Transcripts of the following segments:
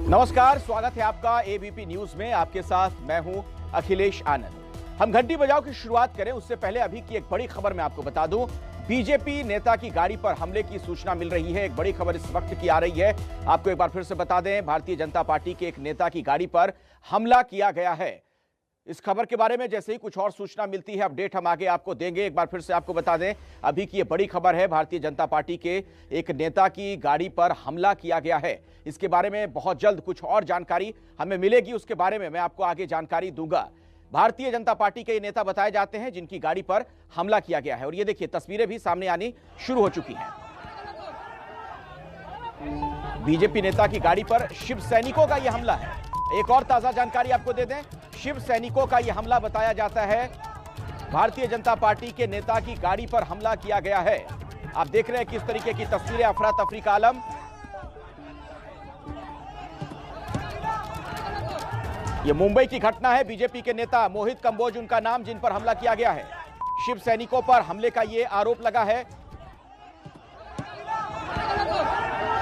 नमस्कार, स्वागत है आपका एबीपी न्यूज में। आपके साथ मैं हूं अखिलेश आनंद। हम घंटी बजाओ की शुरुआत करें उससे पहले अभी की एक बड़ी खबर मैं आपको बता दूं। बीजेपी नेता की गाड़ी पर हमले की सूचना मिल रही है। एक बड़ी खबर इस वक्त की आ रही है, आपको एक बार फिर से बता दें। भारतीय जनता पार्टी के एक नेता की गाड़ी पर हमला किया गया है। इस खबर के बारे में जैसे ही कुछ और सूचना मिलती है, अपडेट हम आगे आपको देंगे। एक बार फिर से आपको बता दें, अभी की ये बड़ी खबर है, भारतीय जनता पार्टी के एक नेता की गाड़ी पर हमला किया गया है। इसके बारे में बहुत जल्द कुछ और जानकारी हमें मिलेगी, उसके बारे में मैं आपको आगे जानकारी दूंगा। भारतीय जनता पार्टी के ये नेता बताए जाते हैं जिनकी गाड़ी पर हमला किया गया है। और ये देखिए, तस्वीरें भी सामने आनी शुरू हो चुकी हैं। बीजेपी नेता की गाड़ी पर शिव सैनिकों का यह हमला है। एक और ताजा जानकारी आपको दे दें, शिव सैनिकों का यह हमला बताया जाता है। भारतीय जनता पार्टी के नेता की गाड़ी पर हमला किया गया है। आप देख रहे हैं किस तरीके की तस्वीरें, अफरा तफरी का आलम। यह मुंबई की घटना है। बीजेपी के नेता मोहित कंबोज उनका नाम, जिन पर हमला किया गया है। शिव सैनिकों पर हमले का यह आरोप लगा है।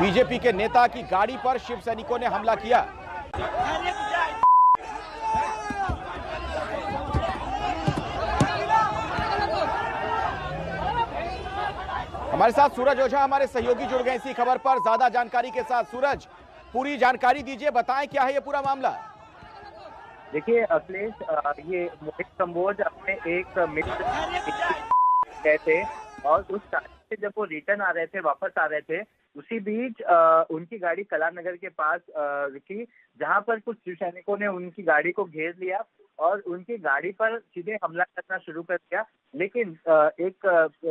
बीजेपी के नेता की गाड़ी पर शिव सैनिकों ने हमला किया। हमारे साथ सूरज ओझा हमारे सहयोगी जुड़ गए इसी खबर पर ज्यादा जानकारी के साथ। सूरज, पूरी जानकारी दीजिए, बताएं क्या है ये पूरा मामला। देखिए अखिलेश, ये मोहित कंबोज अपने एक मित्र गए थे और उस टाइम से जब वो रिटर्न आ रहे थे, वापस आ रहे थे, उसी बीच उनकी गाड़ी कलानगर के पास रुकी, जहां पर कुछ शिव सैनिकों ने उनकी गाड़ी को घेर लिया और उनकी गाड़ी पर सीधे हमला करना शुरू कर दिया। लेकिन एक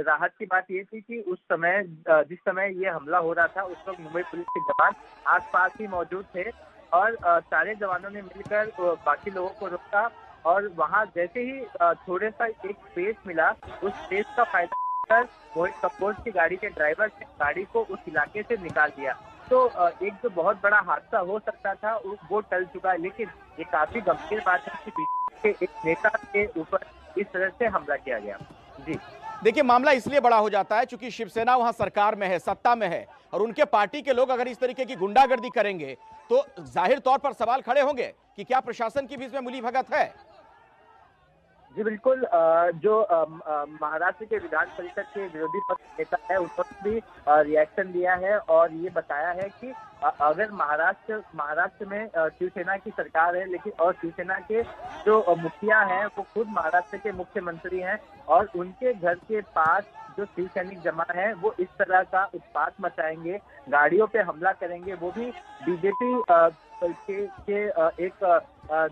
राहत की बात ये थी कि उस समय जिस समय ये हमला हो रहा था, उस वक्त मुंबई पुलिस के जवान आसपास ही मौजूद थे और सारे जवानों ने मिलकर बाकी लोगों को रोका और वहां जैसे ही थोड़े सा एक स्पेस मिला, उस स्पेस का फायदा कर मोहित कंबोज की गाड़ी के ड्राइवर ने गाड़ी को उस इलाके से निकाल दिया। तो एक जो बहुत बड़ा हादसा हो सकता था वो टल चुका है। लेकिन ये काफी गंभीर बात है कि बीजेपी के एक नेता के ऊपर इस तरह से हमला किया गया। जी देखिए, मामला इसलिए बड़ा हो जाता है क्योंकि शिवसेना वहां सरकार में है, सत्ता में है, और उनके पार्टी के लोग अगर इस तरीके की गुंडागर्दी करेंगे तो जाहिर तौर पर सवाल खड़े होंगे कि क्या प्रशासन की भी इसमें मिली भगत है। जी बिल्कुल, जो महाराष्ट्र के विधान परिषद के विरोधी पक्ष नेता है, उन्होंने भी रिएक्शन दिया है और ये बताया है कि अगर महाराष्ट्र में शिवसेना की सरकार है, लेकिन और शिवसेना के जो मुखिया हैं वो खुद महाराष्ट्र के मुख्यमंत्री हैं और उनके घर के पास जो शिव सैनिक जमा है वो इस तरह का उत्पात मचाएंगे, गाड़ियों पे हमला करेंगे, वो भी बीजेपी के एक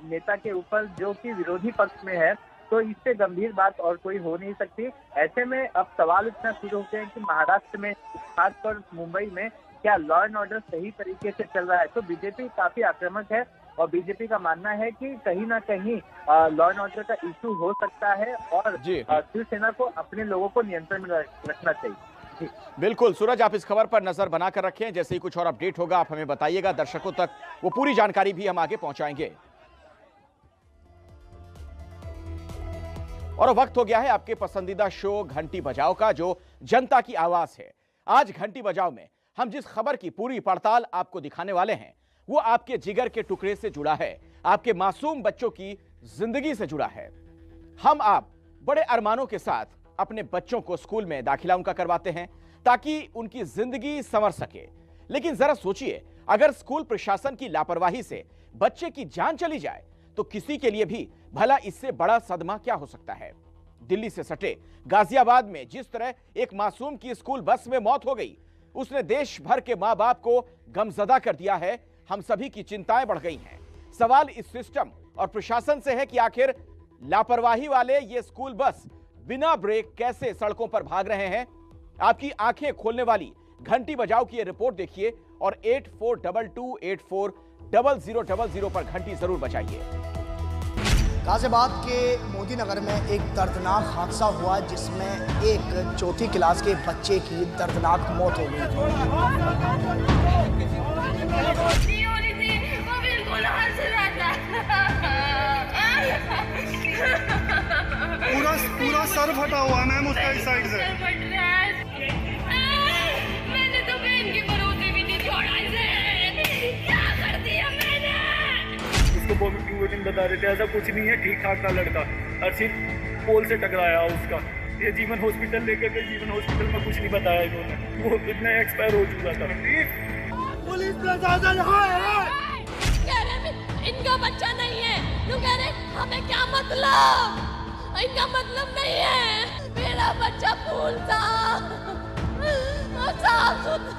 नेता के ऊपर जो कि विरोधी पक्ष में है, तो इससे गंभीर बात और कोई हो नहीं सकती। ऐसे में अब सवाल उठना शुरू होते हैं कि महाराष्ट्र में, खासकर मुंबई में, क्या लॉ एंड ऑर्डर सही तरीके से चल रहा है। तो बीजेपी काफी आक्रामक है और बीजेपी का मानना है कि कहीं ना कहीं लॉ एंड ऑर्डर का इशू हो सकता है और शिवसेना को अपने लोगों को नियंत्रण में रखना चाहिए। बिल्कुल सूरज, आप इस खबर पर नजर बनाकर रखें। जैसे ही कुछ और अपडेट होगा आप हमें बताइएगा, दर्शकों तक वो पूरी जानकारी भी हम आगे पहुंचाएंगे। और वक्त हो गया है आपके पसंदीदा शो घंटी बजाओ का, जो जनता की आवाज है। आज घंटी बजाओ में हम जिस खबर की पूरी पड़ताल आपको दिखाने वाले हैं वो आपके जिगर के टुकड़े से जुड़ा है, आपके मासूम बच्चों की जिंदगी से जुड़ा है। हम आप बड़े अरमानों के साथ अपने बच्चों को स्कूल में दाखिला उनका करवाते हैं ताकि उनकी जिंदगी संवर सके। लेकिन जरा सोचिए, अगर स्कूल प्रशासन की लापरवाही से बच्चे की जान चली जाए तो किसी के लिए भी भला इससे बड़ा सदमा क्या हो सकता है। दिल्ली से सटे गाजियाबाद में जिस तरह एक मासूम की स्कूल बस में मौत हो गई, उसने देश भर के मां बाप को गमजदा कर दिया है। हम सभी की चिंताएं बढ़ गई हैं। सवाल इस सिस्टम और प्रशासन से है कि आखिर लापरवाही वाले ये स्कूल बस बिना ब्रेक कैसे सड़कों पर भाग रहे हैं। आपकी आंखें खोलने वाली घंटी बजाओ की ये रिपोर्ट देखिए और 8422840000 पर घंटी जरूर बजाइए। गाजियाबाद के मोदी नगर में एक दर्दनाक हादसा हुआ जिसमें एक चौथी क्लास के बच्चे की दर्दनाक मौत हो गई। पूरा सर फटा हुआ है मैम उसका इस साइड से। मैंने तो बहन के भरोसे भी नहीं छोड़ा इसे। क्या कर दिया वोमिटिंग बता रहे थे। ऐसा कुछ नहीं है, ठीक ठाक था लड़का, और सिर्फ पोल से टकराया उसका। ये जीवन हॉस्पिटल लेकर गए, जीवन हॉस्पिटल में कुछ नहीं बताया इन्होंने, वो इतना एक्सपायर हो चुका था। पुलिस प्रशासन कह रहे इनका बच्चा नहीं है, तो कह रहे हमें क्या मतलब, इनका मतलब नहीं है, मेरा बच्चा फूल था, साफ सुथरा।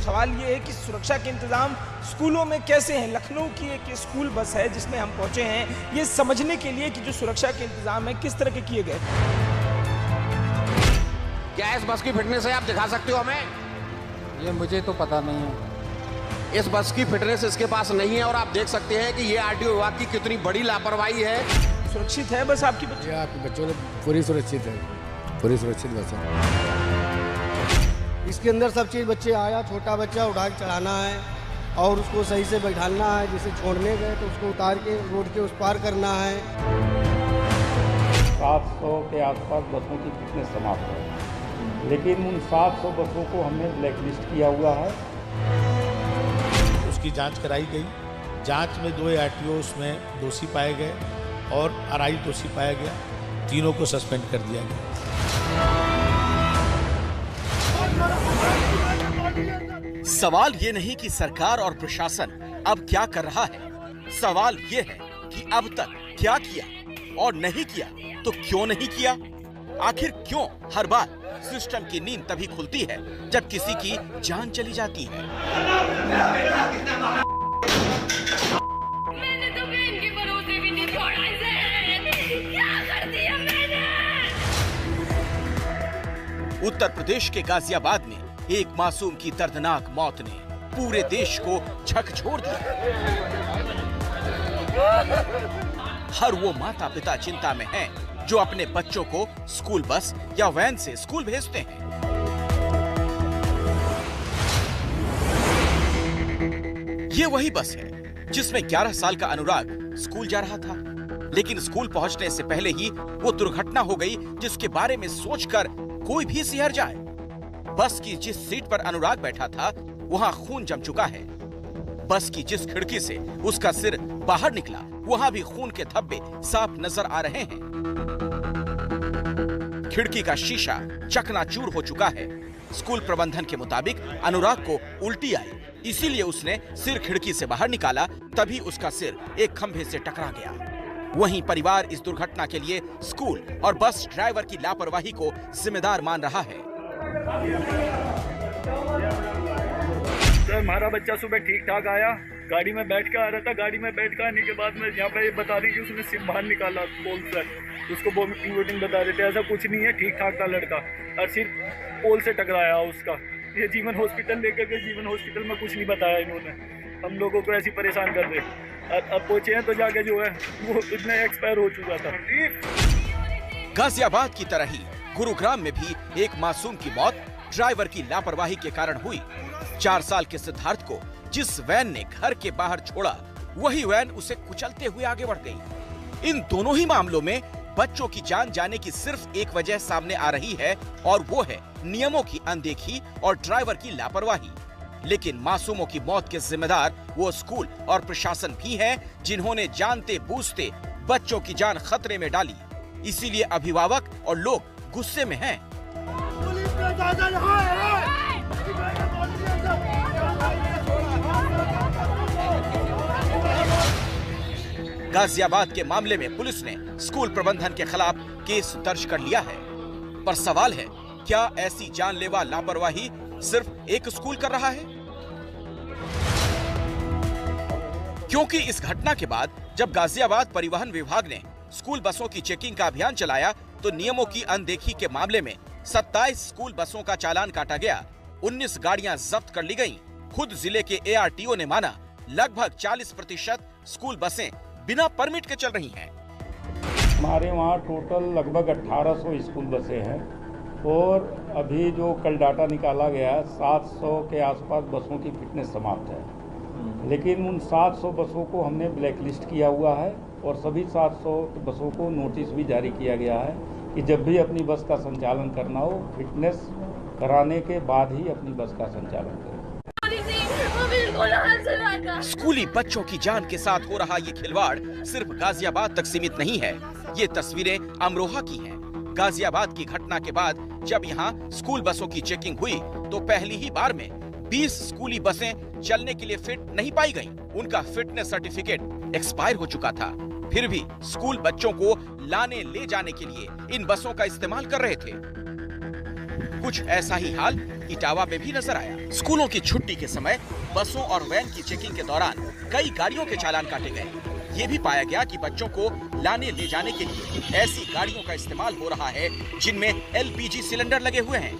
सवाल ये है कि सुरक्षा के इंतजाम स्कूलों में कैसे हैं। लखनऊ की एक स्कूल बस है जिसमें हम पहुंचे हैं, ये समझने के लिए कि जो सुरक्षा के इंतजाम है किस तरह के किए गए। क्या इस बस की फिटनेस है, आप दिखा सकते हो हमें? ये मुझे तो पता नहीं है। इस बस की फिटनेस इसके पास नहीं है, और आप देख सकते हैं कि ये आरटीओ विभाग की कितनी बड़ी लापरवाही है। सुरक्षित है बस आपकी बच्ची? आपके बच्चों ने पूरी सुरक्षित है, पूरी सुरक्षित बस है। इसके अंदर सब चीज़, बच्चे आया, छोटा बच्चा उठा के चढ़ाना है और उसको सही से बैठाना है। जैसे छोड़ने गए तो उसको उतार के रोड के उस पार करना है। 700 के आसपास बसों की फिटनेस समाप्त है, लेकिन उन 700 बसों को हमने ब्लैक लिस्ट किया हुआ है। उसकी जांच कराई गई, जांच में 2 आरटीओ उसमें दोषी पाए गए और आरआई दोषी पाया गया, तीनों को सस्पेंड कर दिया गया। सवाल ये नहीं कि सरकार और प्रशासन अब क्या कर रहा है, सवाल ये है कि अब तक क्या किया और नहीं किया तो क्यों नहीं किया। आखिर क्यों हर बार सिस्टम की नींद तभी खुलती है जब किसी की जान चली जाती है। मैंने तो इनके भरोसे भी नहीं छोड़ा इसे, क्या कर दिया मैंने। उत्तर प्रदेश के गाजियाबाद में एक मासूम की दर्दनाक मौत ने पूरे देश को झकझोर दिया। हर वो माता पिता चिंता में हैं जो अपने बच्चों को स्कूल बस या वैन से स्कूल भेजते हैं। ये वही बस है जिसमें 11 साल का अनुराग स्कूल जा रहा था, लेकिन स्कूल पहुंचने से पहले ही वो दुर्घटना हो गई जिसके बारे में सोचकर कोई भी सिहर जाए। बस की जिस सीट पर अनुराग बैठा था वहां खून जम चुका है। बस की जिस खिड़की से उसका सिर बाहर निकला वहां भी खून के धब्बे साफ नजर आ रहे हैं। खिड़की का शीशा चकनाचूर हो चुका है। स्कूल प्रबंधन के मुताबिक अनुराग को उल्टी आई, इसीलिए उसने सिर खिड़की से बाहर निकाला, तभी उसका सिर एक खंभे से टकरा गया। वहीं परिवार इस दुर्घटना के लिए स्कूल और बस ड्राइवर की लापरवाही को जिम्मेदार मान रहा है। सर, हमारा बच्चा सुबह ठीक ठाक आया, गाड़ी में बैठ कर आ रहा था। गाड़ी में बैठ कर आने के बाद में यहाँ पे ये बता रही कि उसने सिर बाहर निकाला पोल से, उसको वोमिटिंग बता रहे थे। ऐसा कुछ नहीं है, ठीक ठाक था लड़का, और सिर्फ पोल से टकराया उसका। ये जीवन हॉस्पिटल लेकर गए, जीवन हॉस्पिटल में कुछ नहीं बताया इन्होंने, हम लोगों को ऐसी परेशान कर रहे। अब पहुंचे हैं तो जाके जो है वो इतना एक्सपायर हो चुका था। गाजियाबाद की तरह ही गुरुग्राम में भी एक मासूम की मौत ड्राइवर की लापरवाही के कारण हुई। 4 साल के सिद्धार्थ को जिस वैन ने घर के बाहर छोड़ा वही वैन उसे कुचलते हुए आगे बढ़ गई। इन दोनों ही मामलों में बच्चों की जान जाने की सिर्फ एक वजह सामने आ रही है और वो है नियमों की अनदेखी और ड्राइवर की लापरवाही। लेकिन मासूमों की मौत के जिम्मेदार वो स्कूल और प्रशासन भी हैं जिन्होंने जानते बूझते बच्चों की जान खतरे में डाली। इसीलिए अभिभावक और लोग गुस्से में हैं। गाजियाबाद के मामले में पुलिस ने स्कूल प्रबंधन के खिलाफ केस दर्ज कर लिया है। पर सवाल है, क्या ऐसी जानलेवा लापरवाही सिर्फ एक स्कूल कर रहा है? क्योंकि इस घटना के बाद जब गाजियाबाद परिवहन विभाग ने स्कूल बसों की चेकिंग का अभियान चलाया तो नियमों की अनदेखी के मामले में 27 स्कूल बसों का चालान काटा गया, 19 गाड़ियां जब्त कर ली गईं। खुद जिले के एआरटीओ ने माना लगभग 40% स्कूल बसें बिना परमिट के चल रही हैं। हमारे वहाँ टोटल लगभग 1800 स्कूल बसें हैं और अभी जो कल डाटा निकाला गया 700 के आसपास बसों की फिटनेस समाप्त है, लेकिन उन 700 बसों को हमने ब्लैक लिस्ट किया हुआ है और सभी 700 बसों को नोटिस भी जारी किया गया है कि जब भी अपनी बस का संचालन करना हो फिटनेस कराने के बाद ही अपनी बस का संचालन करें। बिल्कुल लगा। स्कूली बच्चों की जान के साथ हो रहा ये खिलवाड़ सिर्फ गाजियाबाद तक सीमित नहीं है। ये तस्वीरें अमरोहा की हैं। गाजियाबाद की घटना के बाद जब यहाँ स्कूल बसों की चेकिंग हुई तो पहली ही बार में 20 स्कूली बसें चलने के लिए फिट नहीं पाई गईं। उनका फिटनेस सर्टिफिकेट एक्सपायर हो चुका था। फिर भी स्कूल बच्चों को लाने ले जाने के लिए इन बसों का इस्तेमाल कर रहे थे। कुछ ऐसा ही हाल इटावा में भी नजर आया। स्कूलों की छुट्टी के समय बसों और वैन की चेकिंग के दौरान कई गाड़ियों के चालान काटे गए। ये भी पाया गया कि बच्चों को लाने ले जाने के लिए ऐसी गाड़ियों का इस्तेमाल हो रहा है जिनमें LPG सिलेंडर लगे हुए हैं।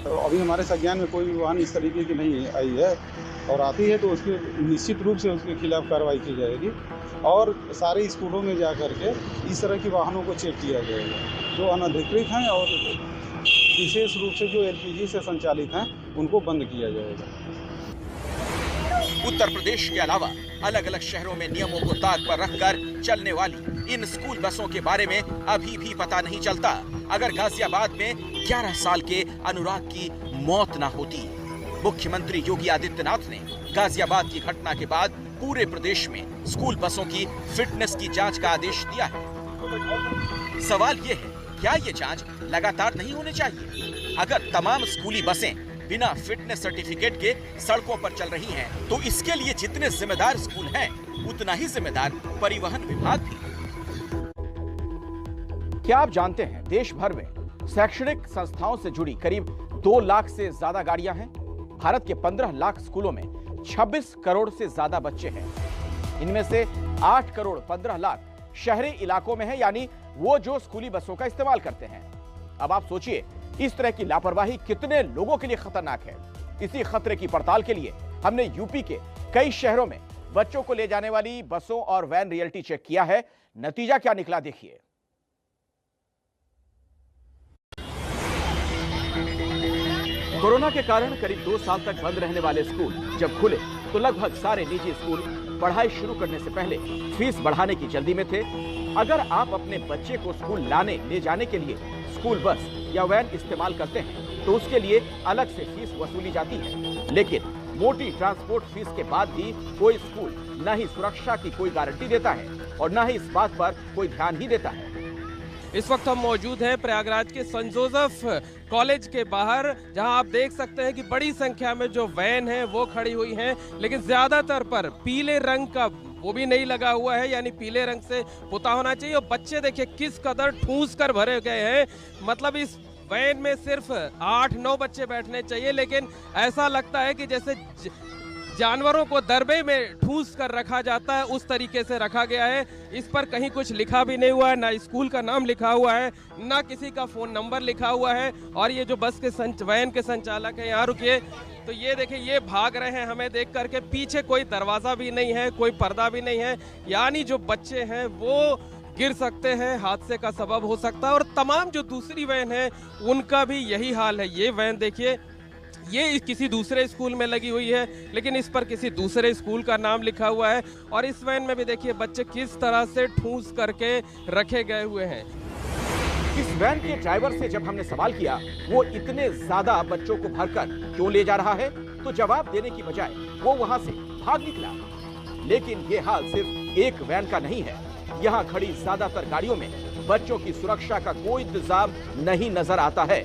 तो अभी हमारे संज्ञान में कोई वाहन इस तरीके की नहीं आई है, और आती है तो उसके निश्चित रूप से उसके खिलाफ कार्रवाई की जाएगी और सारे स्कूलों में जा कर के इस तरह की वाहनों को चेक किया जाएगा। जो अनधिकृत हैं और विशेष रूप से जो LPG से संचालित हैं उनको बंद किया जाएगा। उत्तर प्रदेश के अलावा अलग अलग शहरों में नियमों को ताक पर रखकर चलने वाली इन स्कूल बसों के बारे में अभी भी पता नहीं चलता। अगर गाजियाबाद में 11 साल के अनुराग की मौत न होती। मुख्यमंत्री योगी आदित्यनाथ ने गाजियाबाद की घटना के बाद पूरे प्रदेश में स्कूल बसों की फिटनेस की जांच का आदेश दिया है। सवाल ये है, क्या ये जांच लगातार नहीं होनी चाहिए? अगर तमाम स्कूली बसें बिना फिटनेस सर्टिफिकेट के सड़कों पर चल रही हैं, तो इसके लिए जितने जिम्मेदार स्कूल हैं, उतना ही जिम्मेदार परिवहन विभाग भी। क्या आप जानते हैं देश भर में शैक्षणिक संस्थाओं से जुड़ी करीब 2 लाख से ज्यादा गाड़ियां हैं। भारत के 15 लाख स्कूलों में 26 करोड़ से ज्यादा बच्चे हैं। इनमें से 8 करोड़ 15 लाख शहरी इलाकों में है, यानी वो जो स्कूली बसों का इस्तेमाल करते हैं। अब आप सोचिए, इस तरह की लापरवाही कितने लोगों के लिए खतरनाक है। इसी खतरे की पड़ताल के लिए हमने यूपी के कई शहरों में बच्चों को ले जाने वाली बसों और वैन रियलिटी चेक किया है। नतीजा क्या निकला, देखिए। कोरोना के कारण करीब 2 साल तक बंद रहने वाले स्कूल जब खुले तो लगभग सारे निजी स्कूल पढ़ाई शुरू करने से पहले फीस बढ़ाने की जल्दी में थे। अगर आप अपने बच्चे को स्कूल लाने ले जाने के लिए स्कूल बस या वैन इस्तेमाल करते हैं तो उसके लिए अलग से फीस वसूली जाती है। लेकिन मोटी ट्रांसपोर्ट फीस के बाद भी कोई स्कूल न ही सुरक्षा की कोई गारंटी देता है और न ही इस बात पर कोई ध्यान ही देता है। इस वक्त हम मौजूद हैं प्रयागराज के सेंट जोसेफ कॉलेज के बाहर, जहां आप देख सकते हैं कि बड़ी संख्या में जो वैन है वो खड़ी हुई हैं, लेकिन ज्यादातर पर पीले रंग का वो भी नहीं लगा हुआ है, यानी पीले रंग से पुता होना चाहिए। और बच्चे देखिए किस कदर ठूस कर भरे गए हैं। मतलब इस वैन में सिर्फ 8-9 बच्चे बैठने चाहिए, लेकिन ऐसा लगता है कि जैसे जानवरों को दरबे में ठूस कर रखा जाता है, उस तरीके से रखा गया है। इस पर कहीं कुछ लिखा भी नहीं हुआ है, ना स्कूल का नाम लिखा हुआ है, ना किसी का फोन नंबर लिखा हुआ है। और ये जो बस के वैन के संचालक है, यहाँ रुकिए, तो ये देखिए ये भाग रहे हैं हमें देख करके। पीछे कोई दरवाजा भी नहीं है, कोई पर्दा भी नहीं है, यानी जो बच्चे हैं वो गिर सकते हैं, हादसे का सबब हो सकता है। और तमाम जो दूसरी वैन है उनका भी यही हाल है। ये वैन देखिए, ये किसी दूसरे स्कूल में लगी हुई है, लेकिन इस पर किसी दूसरे स्कूल का नाम लिखा हुआ है। और इस वैन में भी देखिए बच्चे किस तरह से ठूस करके रखे गए हुए हैं। इस वैन के ड्राइवर से जब हमने सवाल किया वो इतने ज्यादा बच्चों को भरकर क्यों ले जा रहा है, तो जवाब देने की बजाय वो वहां से भाग निकला। लेकिन ये हाल सिर्फ एक वैन का नहीं है। यहाँ खड़ी ज्यादातर गाड़ियों में बच्चों की सुरक्षा का कोई इंतजाम नहीं नजर आता है।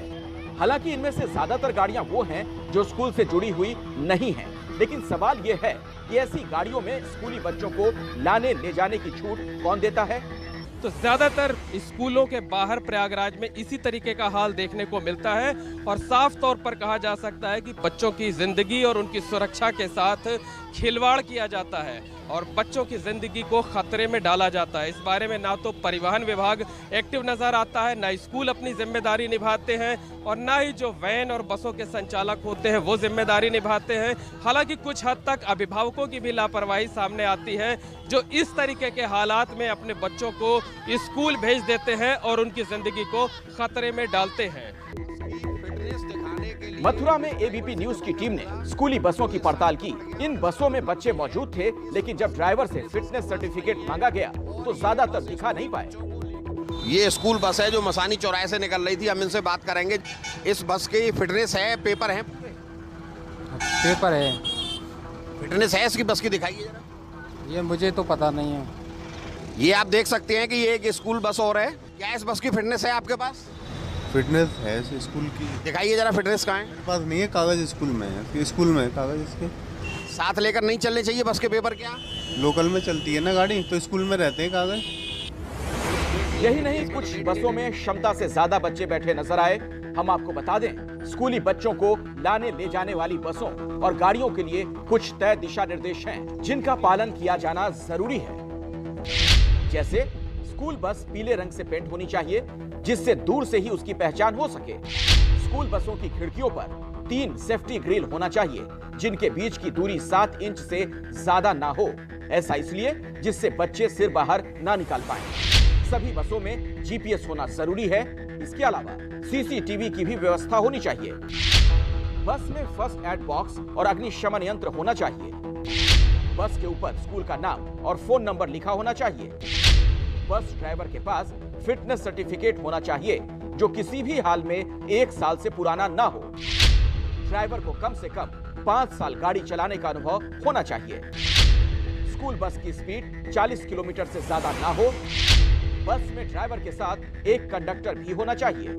हालांकि इनमें से ज्यादातर गाड़ियां वो हैं जो स्कूल से जुड़ी हुई नहीं हैं। लेकिन सवाल ये है कि ऐसी गाड़ियों में स्कूली बच्चों को लाने ले जाने की छूट कौन देता है? तो ज्यादातर स्कूलों के बाहर प्रयागराज में इसी तरीके का हाल देखने को मिलता है। और साफ तौर पर कहा जा सकता है कि बच्चों की जिंदगी और उनकी सुरक्षा के साथ खिलवाड़ किया जाता है और बच्चों की जिंदगी को खतरे में डाला जाता है। इस बारे में ना तो परिवहन विभाग एक्टिव नजर आता है, ना स्कूल अपनी जिम्मेदारी निभाते हैं, और ना ही जो वैन और बसों के संचालक होते हैं वो जिम्मेदारी निभाते हैं। हालांकि कुछ हद तक अभिभावकों की भी लापरवाही सामने आती है, जो इस तरीके के हालात में अपने बच्चों को स्कूल भेज देते हैं और उनकी जिंदगी को खतरे में डालते हैं। मथुरा में एबीपी न्यूज की टीम ने स्कूली बसों की पड़ताल की। इन बसों में बच्चे मौजूद थे, लेकिन जब ड्राइवर से फिटनेस सर्टिफिकेट मांगा गया तो ज्यादातर दिखा नहीं पाए। ये स्कूल बस है जो मसानी चौराहे से निकल रही थी, हम इनसे बात करेंगे। इस बस की फिटनेस है, पेपर है? पेपर है। फिटनेस है इसकी बस की, दिखाइए जरा। ये मुझे तो पता नहीं है। ये आप देख सकते हैं कि ये एक स्कूल बस और है। क्या इस बस की फिटनेस है आपके पास? फिटनेस है इस स्कूल की। दिखाइए जरा फिटनेस कहाँ है? मेरे पास नहीं है, कागज स्कूल में है। स्कूल में है कागज इसके। साथ लेकर नहीं चलने चाहिए बस के पेपर? क्या लोकल में चलती है ना गाड़ी, तो स्कूल में रहते हैं कागज। यही नहीं, कुछ बसों में क्षमता से ज्यादा बच्चे बैठे नजर आए। हम आपको बता दें, स्कूली बच्चों को लाने ले जाने वाली बसों और गाड़ियों के लिए कुछ तय दिशा निर्देश हैं, जिनका पालन किया जाना जरूरी है। जैसे स्कूल बस पीले रंग से पेंट होनी चाहिए, जिससे दूर से ही उसकी पहचान हो सके। स्कूल बसों की खिड़कियों पर 3 सेफ्टी ग्रिल होना चाहिए, जिनके बीच की दूरी 7 इंच से ज्यादा ना हो। ऐसा इसलिए जिससे बच्चे सिर बाहर ना निकाल पाए। सभी बसों में जीपीएस होना जरूरी है। इसके अलावा सीसीटीवी की भी व्यवस्था होनी चाहिए। बस में फर्स्ट एड बॉक्स और अग्निशमन यंत्र होना चाहिए। बस के ऊपर स्कूल का नाम और फोन नंबर लिखा होना चाहिए। बस ड्राइवर के पास फिटनेस सर्टिफिकेट होना चाहिए, जो किसी भी हाल में 1 साल से पुराना ना हो। ड्राइवर को कम से कम 5 साल गाड़ी चलाने का अनुभव होना चाहिए। स्कूल बस की स्पीड 40 किलोमीटर से ज्यादा ना हो। बस में ड्राइवर के साथ एक कंडक्टर भी होना चाहिए।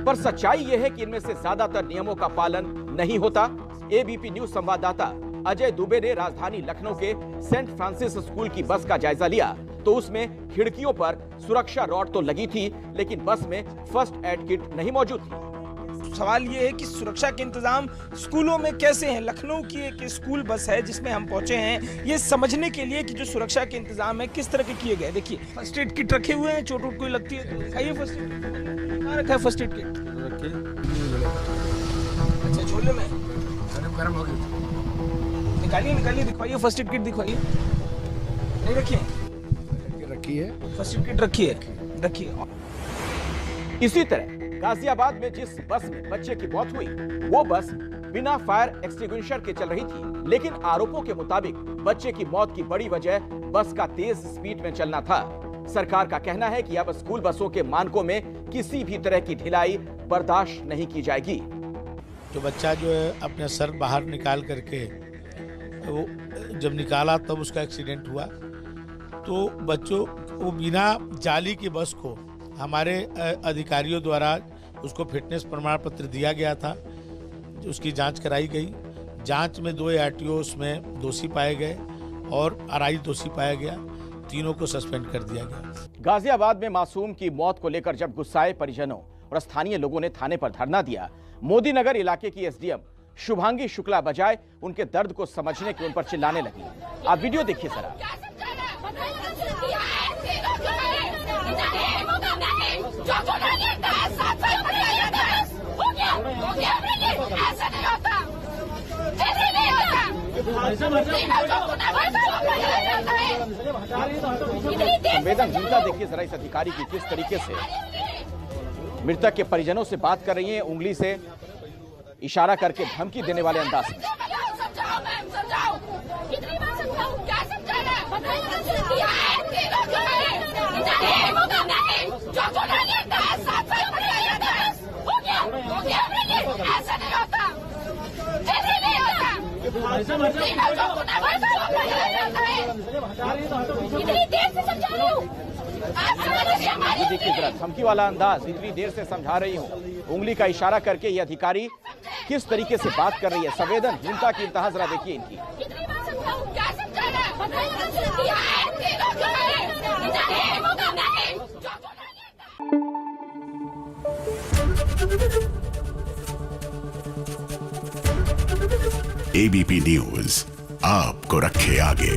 पर सच्चाई यह है कि इनमें से ज्यादातर नियमों का पालन नहीं होता। एबीपी न्यूज संवाददाता अजय दुबे ने राजधानी लखनऊ के सेंट फ्रांसिस स्कूल की बस का जायजा लिया, तो उसमें खिड़कियों पर सुरक्षा रॉड तो लगी थी, लेकिन बस में फर्स्ट एड किट नहीं मौजूद थी। सवाल ये है कि सुरक्षा के इंतजाम स्कूलों में कैसे हैं। लखनऊ की एक स्कूल बस है जिसमें हम पहुंचे हैं, ये समझने के लिए कि जो सुरक्षा के इंतजाम है किस तरह के किए गए। देखिए, फर्स्ट एड किट रखे हुए हैं, चोट वोट कोई लगती है तो दिखाइए। फर्स्ट एड कहाँ रखा है? फर्स्ट एड किट अच्छा झोले में गर्म हो गई, निकालिए दिखवाइए। फर्स्ट एड किट दिखवाइए। नहीं रखी है फर्स्ट एड किट रखिए। इसी तरह गाजियाबाद में जिस बस में बच्चे की मौत हुई, वो बस बिना फायर एक्सटिंग्विशर के चल रही थी, लेकिन आरोपों के मुताबिक बच्चे की मौत की बड़ी वजह बस का तेज स्पीड में चलना था। सरकार का कहना है कि अब स्कूल बसों के मानकों में किसी भी तरह की ढिलाई बर्दाश्त नहीं की जाएगी। जो बच्चा जो है अपना सर बाहर निकाल करके वो जब निकाला तब उसका एक्सीडेंट हुआ, तो बच्चों वो बिना जाली की बस को हमारे अधिकारियों द्वारा उसको फिटनेस प्रमाण पत्र दिया गया था। उसकी जांच कराई गई। जांच में 2 आरटीओ उसमें दोषी पाए गए और आरआई दोषी पाया गया। तीनों को सस्पेंड कर दिया गया। गाजियाबाद में मासूम की मौत को लेकर जब गुस्साए परिजनों और स्थानीय लोगों ने थाने पर धरना दिया, मोदी नगर इलाके की एसडीएम शुभांगी शुक्ला बजाय उनके दर्द को समझने के उन पर चिल्लाने लगी। आप वीडियो देखिए जरा। संवेदनहीनता देखिए जरा इस अधिकारी की, किस तरीके से मृतक के परिजनों से बात कर रही हैं, उंगली से इशारा करके धमकी देने वाले अंदाज में। देखिए जरा धमकी वाला अंदाज, इतनी देर से समझा रही हूँ, उंगली का इशारा करके ये अधिकारी किस तरीके से बात कर रही है। संवेदनहीनता की इंतहा जरा देखिए इनकी। एबीपी न्यूज आपको रखे आगे।